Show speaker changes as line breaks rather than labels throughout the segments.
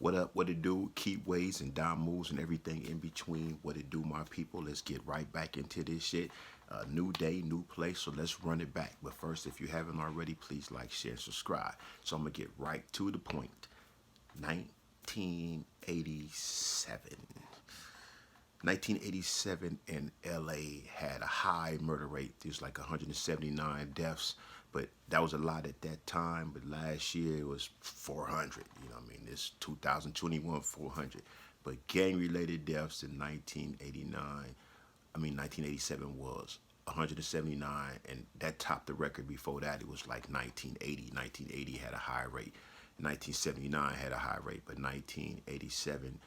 What up, what it do? Keep ways and down moves and everything in between. What it do, my people? Let's get right back into this shit. New day, new place, so let's run it back. But first, if you haven't already, please like, share, and subscribe. So I'm gonna get right to the point. 1987. 1987 in LA had a high murder rate. It was like 179 deaths, but that was a lot at that time. But last year it was 400. You know what I mean? This 2021, 400. But gang related deaths in 1987 was 179, and that topped the record. Before that it was like 1980. 1980 had a high rate. 1979 had a high rate, but 1987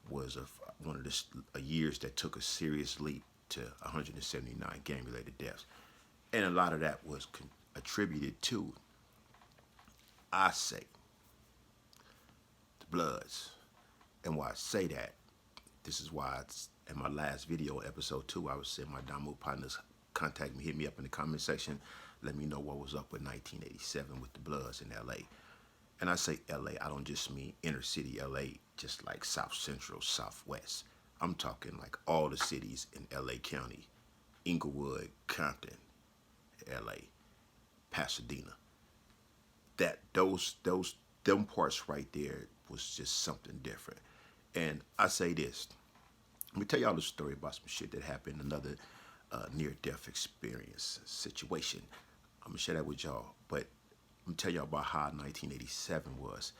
was one of the years that took a serious leap to 179 gang-related deaths, and a lot of that was attributed to, I say, the Bloods. And why I say that, this is why it's in my last video, episode 2, I was saying my Damu partners contact me, hit me up in the comment section, let me know what was up with 1987 with the Bloods in LA. And I say LA, I don't just mean inner city LA, just like South Central, Southwest. I'm talking like all the cities in LA County, Inglewood, Compton, LA, Pasadena. That those them parts right there was just something different. And I say this, let me tell y'all a story about some shit that happened, another near-death experience situation. I'm gonna share that with y'all, but I'm gonna tell y'all about how 1987 was.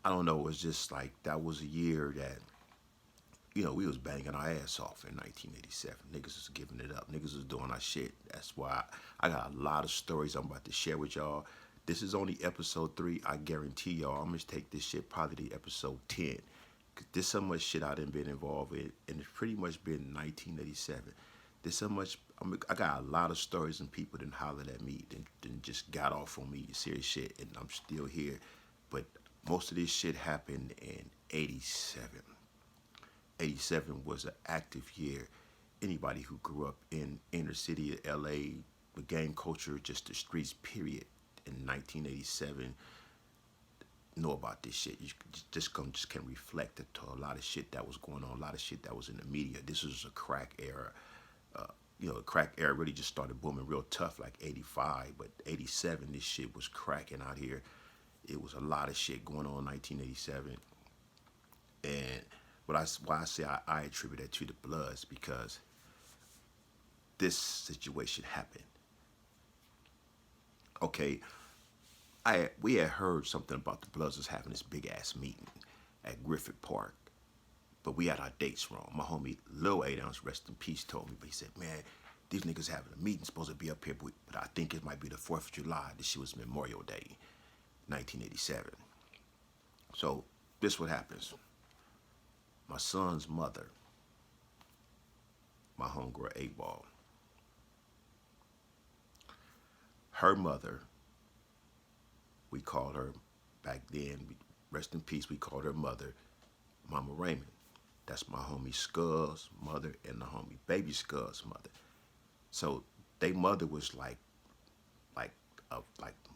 I don't know, it was just like that was a year that, we was banging our ass off in 1987. Niggas was giving it up. Niggas was doing our shit. That's why I got a lot of stories I'm about to share with y'all. This is only episode 3. I guarantee y'all I'm gonna take this shit probably to episode 10. Cause there's so much shit I done been involved in, and it's pretty much been 1987. There's so much. I got a lot of stories and people that hollered at me, then just got off on me, serious shit, and I'm still here. But most of this shit happened in 87. 87 was an active year. Anybody who grew up in inner city of LA, the gang culture, just the streets, period, in 1987, know about this shit. You just can reflect it to a lot of shit that was going on, a lot of shit that was in the media. This was a crack era. The crack era really just started booming real tough like 85, but 87, this shit was cracking out here. It was a lot of shit going on in 1987. And why I say I attribute that to the Bloods, because this situation happened. Okay, we had heard something about the Bloods was having this big ass meeting at Griffith Park, but we had our dates wrong. My homie Lil 8 Ounce, rest in peace, told me, but he said, man, these niggas having a meeting, supposed to be up here, but I think it might be the 4th of July. This shit was Memorial Day, 1987. So this what happens. My son's mother, my homegirl 8 Ball, her mother, we called her back then, rest in peace, we called her mother Mama Raymond. That's my homie Skull's mother and the homie Baby Skull's mother. So they mother was like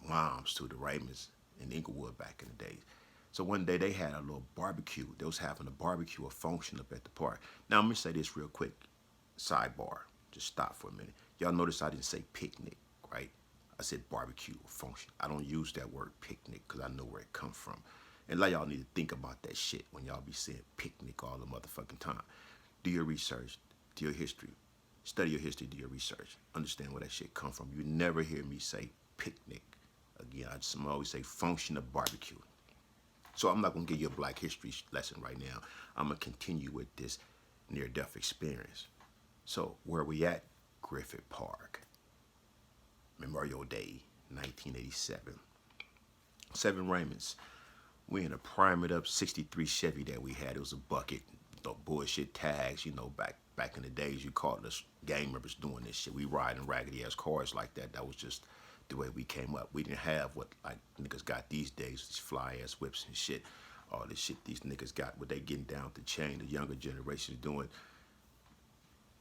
moms to the Raymonds in Inglewood back in the days. So one day they had a little barbecue. They was having a barbecue, a function up at the park. Now I'm gonna say this real quick, sidebar. Just stop for a minute. Y'all notice I didn't say picnic, right? I said barbecue or function. I don't use that word picnic because I know where it come from. And like y'all need to think about that shit when y'all be saying picnic all the motherfucking time. Do your research, do your history. Study your history, do your research. Understand where that shit come from. You never hear me say picnic. Again, I just always say function of barbecue. So I'm not gonna give you a black history lesson right now. I'm gonna continue with this near-death experience. So where we at? Griffith Park. Memorial Day, 1987. 7 Raymonds. We in a primed up 63 Chevy that we had. It was a bucket, the bullshit tags, back in the days you called us gang members doing this shit. We riding raggedy ass cars like that. That was just the way we came up. We didn't have what like niggas got these days, these fly ass whips and shit. All this shit these niggas got, what they getting down the chain, the younger generations doing,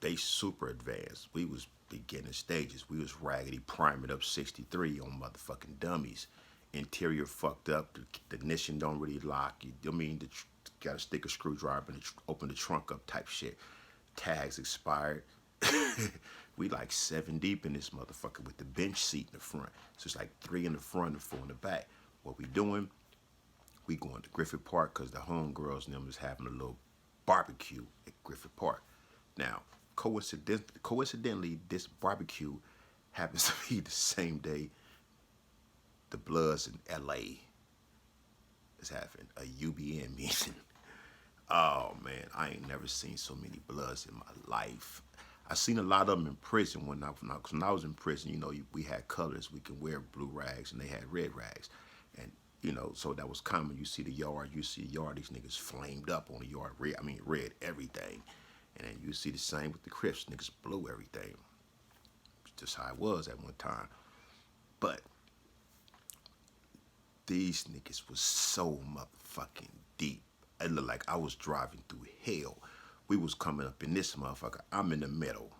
they super advanced. We was beginning stages. We was raggedy priming up 63 on motherfucking dummies interior fucked up. The ignition don't really lock. Got to stick a screwdriver and open the trunk up type shit. Tags expired. We like 7 deep in this motherfucker with the bench seat in the front. So it's like 3 in the front and 4 in the back. What we doing? We going to Griffith Park because the homegirls and them is having a little barbecue at Griffith Park. Now, coincidentally, this barbecue happens to be the same day the Bloods in LA is having a UBN meeting. Oh man, I ain't never seen so many Bloods in my life. I seen a lot of them in prison when I was in prison. You know, we had colors. We could wear blue rags and they had red rags, and you know, so that was common. You see the yard, these niggas flamed up on the yard. Red everything, and then you see the same with the Crips. Niggas blew everything. Just how it was at one time, but these niggas was so motherfucking deep. It looked like I was driving through hell. We was coming up in this motherfucker. I'm in the middle.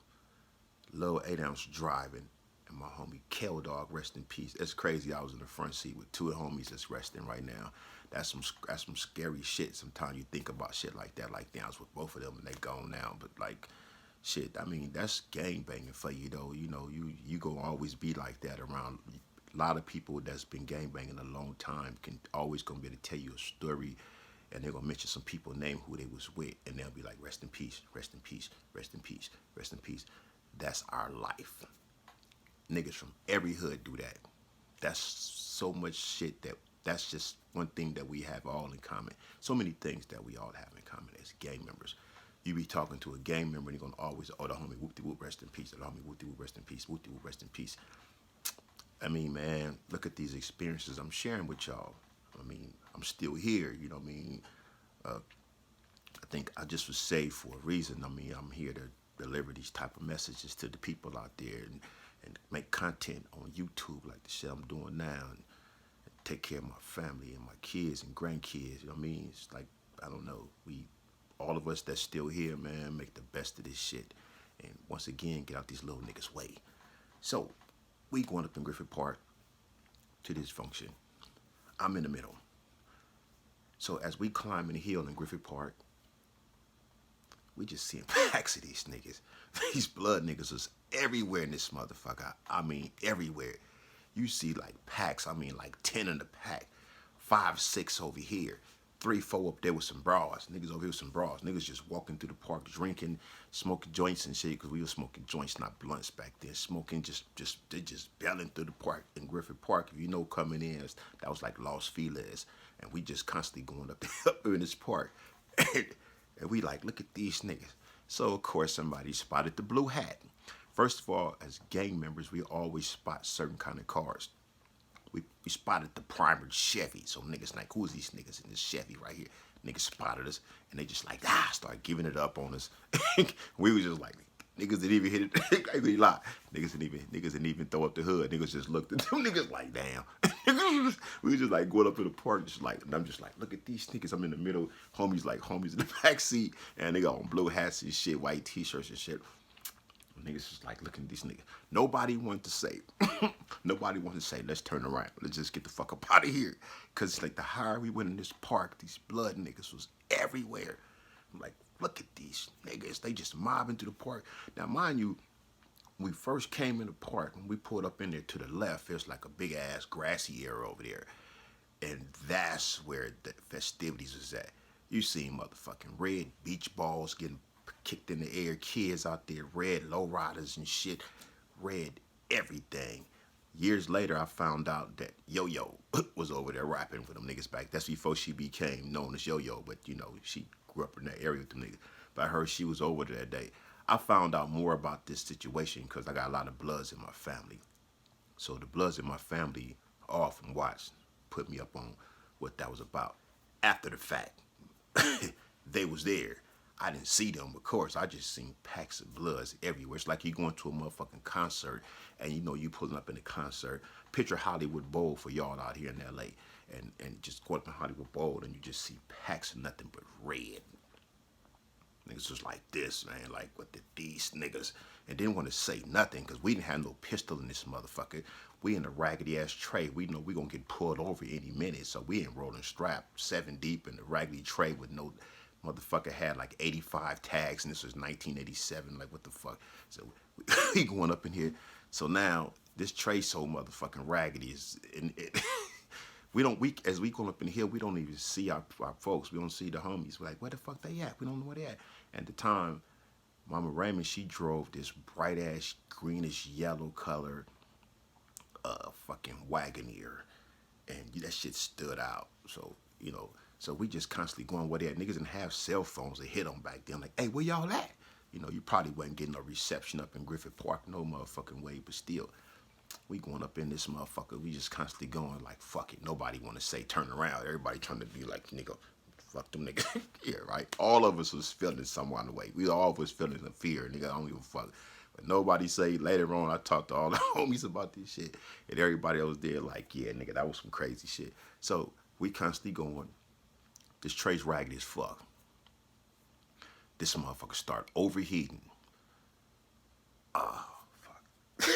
Little 8-ounce driving. And my homie Kel Dog, rest in peace. It's crazy. I was in the front seat with 2 homies that's resting right now. That's some scary shit. Sometimes you think about shit like that. Like, damn, I was with both of them and they gone now. But like, shit, I mean, that's gang banging for you though. You know, you gonna always be like that around. A lot of people that's been gang banging a long time can always gonna be able to tell you a story, and they're gonna mention some people name who they was with, and they'll be like, rest in peace, rest in peace, rest in peace, rest in peace. That's our life. Niggas from every hood do that. That's so much shit that's just one thing that we have all in common. So many things that we all have in common as gang members. You be talking to a gang member and you're gonna always, oh, the homie whoop-de-whoop, rest in peace, the homie whoop-de-whoop, rest in peace, whoop-de-whoop, rest in peace. I mean, man, look at these experiences I'm sharing with y'all. I mean, I'm still here, you know what I mean? I think I just was saved for a reason. I mean, I'm here to deliver these type of messages to the people out there and make content on YouTube like the shit I'm doing now, and take care of my family and my kids and grandkids. You know what I mean? It's like, I don't know, all of us that's still here, man, make the best of this shit. And once again, get out these little niggas' way. So, we going up in Griffith Park to this function. I'm in the middle. So as we climbing the hill in Griffith Park, we just seeing packs of these niggas. These blood niggas was everywhere in this motherfucker. I mean, everywhere. You see like packs, I mean like 10 in the pack. 5, 6 over here. 3, 4 up there with some bras. Niggas over here with some bras. Niggas just walking through the park, drinking, smoking joints and shit, because we were smoking joints, not blunts back then. Smoking, they just belling through the park in Griffith Park. If you know, coming in, that was like Los Feliz. And we just constantly going up in this park. And we like, look at these niggas. So, of course, somebody spotted the blue hat. First of all, as gang members, we always spot certain kind of cars. We spotted the primered Chevy. So niggas like, who is these niggas in this Chevy right here? Niggas spotted us, and they just like, start giving it up on us. We was just like, niggas didn't even hit it. I can't really lie. Niggas didn't even throw up the hood. Niggas just looked at them niggas like, damn. We was just like going up to the park, just like, and I'm just like, look at these niggas. I'm in the middle. Homies in the back seat, and they got on blue hats and shit, white t-shirts and shit. Niggas just like looking at these niggas. Nobody wanted to say, let's turn around. Let's just get the fuck up out of here. Because it's like the higher we went in this park, these blood niggas was everywhere. I'm like, look at these niggas. They just mobbing through the park. Now, mind you, when we first came in the park, when we pulled up in there to the left, there's like a big ass grassy area over there. And that's where the festivities was at. You see motherfucking red beach balls getting kicked in the air, kids out there, red lowriders and shit, red everything. Years later, I found out that Yo-Yo was over there rapping with them niggas back. That's before she became known as Yo-Yo, but you know, she grew up in that area with them niggas. But I heard she was over there that day. I found out more about this situation because I got a lot of Bloods in my family. So the Bloods in my family often watched, put me up on what that was about. After the fact, they was there. I didn't see them, of course. I just seen packs of Bloods everywhere. It's like you going to a motherfucking concert and you know you pulling up in a concert. Picture Hollywood Bowl for y'all out here in LA. And just go up in Hollywood Bowl and you just see packs of nothing but red. Niggas just like this, man. Like, what did these niggas? and didn't want to say nothing because we didn't have no pistol in this motherfucker. We in a raggedy ass tray. We know we gonna get pulled over any minute, so we in rolling strap, 7 deep in the raggedy tray with no motherfucker had like 85 tags, and this was 1987. Like what the fuck? So we going up in here. So now this tray so motherfucking raggedy is and it, we as we going up in the hill, we don't even see our folks. We don't see the homies. We're like, where the fuck they at? We don't know where they at. And at the time, Mama Raymond, she drove this bright ass greenish yellow colored fucking Wagoneer, and that shit stood out. So so we just constantly going where they at. Niggas didn't have cell phones to hit them back then. Like, hey, where y'all at? You probably wasn't getting no reception up in Griffith Park, no motherfucking way. But still, we going up in this motherfucker. We just constantly going like, fuck it. Nobody want to say turn around. Everybody trying to be like, nigga, fuck them niggas. Yeah, right? All of us was feeling some kind of way. We all was feeling the fear. Nigga, I don't give a fuck. But nobody say later on, I talked to all the homies about this shit. And everybody else there like, yeah, nigga, that was some crazy shit. So we constantly going. This tray's raggedy as fuck. This motherfucker start overheating. Oh, fuck.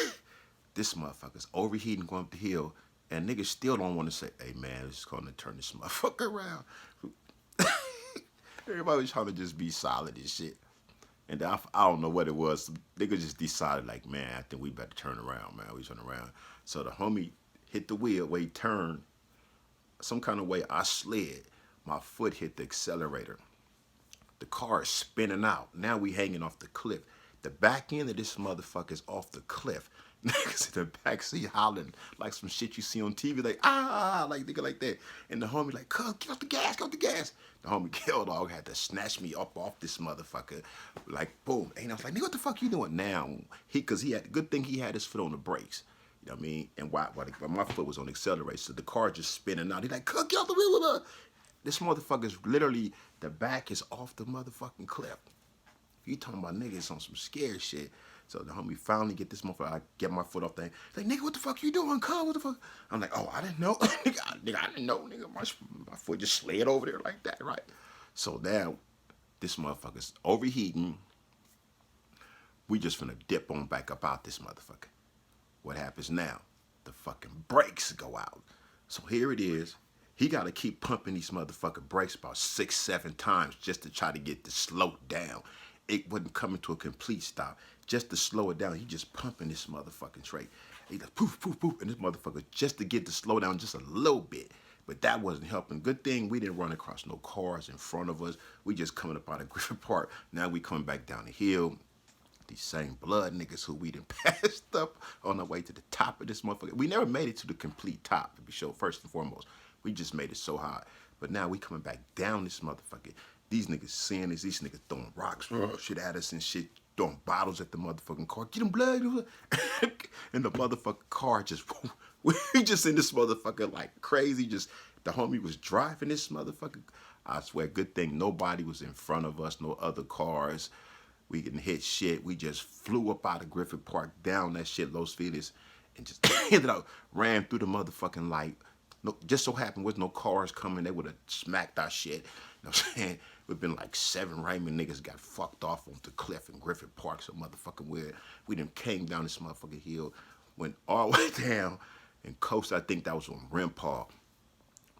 This motherfucker's overheating going up the hill, and niggas still don't want to say, hey, man, it's going to turn this motherfucker around. Everybody was trying to just be solid and shit. And I don't know what it was. Niggas just decided, like, man, I think we better turn around, man. We turn around. So the homie hit the wheel where he turned. Some kind of way I slid. My foot hit the accelerator. The car is spinning out. Now we hanging off the cliff. The back end of this motherfucker is off the cliff. Niggas in the back seat hollering like some shit you see on TV, like, like nigga like that. And the homie like, cuz, get off the gas, get off the gas. The homie Kill Dog had to snatch me up off this motherfucker. Like, boom. And I was like, nigga, what the fuck you doing now? Cause he had, good thing he had his foot on the brakes. You know what I mean? And while my foot was on the accelerator, so the car just spinning out. He like, cuz, get off the wheel. This motherfucker's literally, the back is off the motherfucking cliff. You talking about niggas on some scared shit. So the homie finally get this motherfucker, I get my foot off there. Like, nigga, what the fuck you doing, cuz? What the fuck? I'm like, oh, I didn't know. nigga, I didn't know, nigga. My foot just slid over there like that, right? So now, this motherfucker's overheating. We just finna dip on back up out this motherfucker. What happens now? The fucking brakes go out. So here it is. He got to keep pumping these motherfucking brakes about 6, 7 times just to try to get the slow down. It wasn't coming to a complete stop. Just to slow it down, he just pumping this motherfucking tray. He like poof, poof, poof, and this motherfucker just to get the slow down just a little bit. But that wasn't helping. Good thing we didn't run across no cars in front of us. We just coming up out of Griffith Park. Now we coming back down the hill. These same blood niggas who we done passed up on our way to the top of this motherfucker. We never made it to the complete top, to be sure, first and foremost. We just made it so high. But now we coming back down this motherfucker. These niggas seeing this. These niggas throwing rocks, shit at us and shit. Throwing bottles at the motherfucking car. Get them blood. And the motherfucking car just, we just in this motherfucker like crazy. Just, the homie was driving this motherfucker. I swear, good thing nobody was in front of us. No other cars. We didn't hit shit. We just flew up out of Griffith Park, down that shit, Los Feliz, and just ended up, ran through the motherfucking light. No, just so happened with no cars coming, they would have smacked our shit. You know what I'm saying? We've been like 7 Raymond niggas got fucked off on the cliff in Griffith Park, so motherfucking weird. We done came down this motherfucking hill, went all the way down, and coast, I think that was on Rimpaw.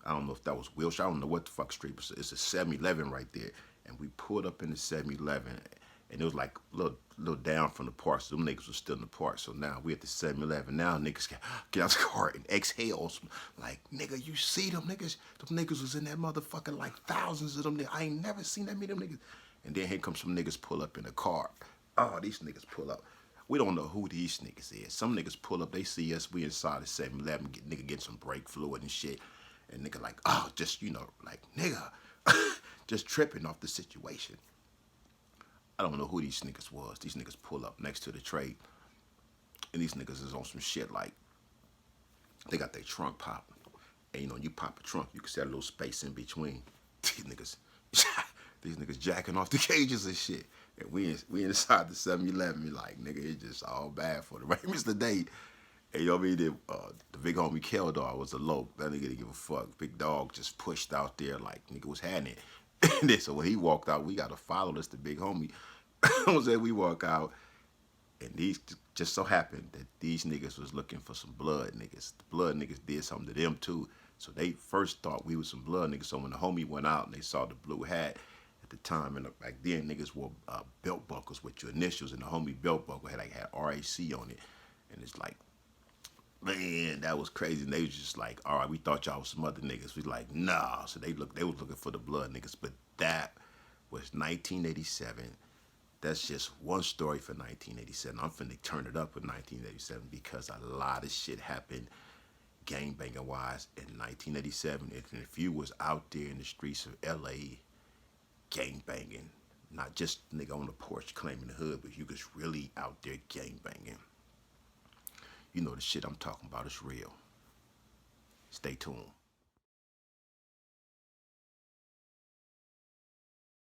I don't know if that was Wilshire. I don't know what the fuck street was. It's a 7-Eleven right there. And we pulled up in the 7-Eleven, and it was like a little down from the park. So them niggas was still in the park. So now we at the 7-Eleven. Now niggas get out the car and exhale. Like, nigga, you see them niggas? Them niggas was in that motherfucker, like thousands of them niggas. I ain't never seen that many of them niggas. And then here comes some niggas pull up in a car. Oh, these niggas pull up. We don't know who these niggas is. Some niggas pull up, they see us, we inside the 7-Eleven, nigga getting some brake fluid and shit. And nigga like, oh, just, like, nigga, just tripping off the situation. I don't know who these niggas was. These niggas pull up next to the tray, and these niggas is on some shit like, they got their trunk popped. And you pop a trunk, you can set a little space in between. These niggas jacking off the cages and shit. And we inside the 7-Eleven, we like, nigga, it's just all bad for the Raymonds today. And you know what I mean? The big homie Kill Dog was a loc. That nigga didn't give a fuck. Big Dog just pushed out there like nigga was having it. And then so when he walked out, we got to follow this, the big homie. I was there, we walk out. And these just so happened that these niggas was looking for some blood niggas. The blood niggas did something to them too. So they first thought we was some blood niggas. So when the homie went out and they saw the blue hat at the time, and back then niggas wore belt buckles with your initials, and the homie belt buckle had RAC on it. And it's like, man, that was crazy. And they was just like, all right, we thought y'all was some other niggas. We like, nah. So they was looking for the blood niggas. But that was 1987. That's just one story for 1987. I'm finna turn it up in 1987 because a lot of shit happened gang banging wise in 1987. And if you was out there in the streets of LA gang banging, not just nigga on the porch claiming the hood, but you was really out there gang banging, you know the shit I'm talking about is real. Stay tuned.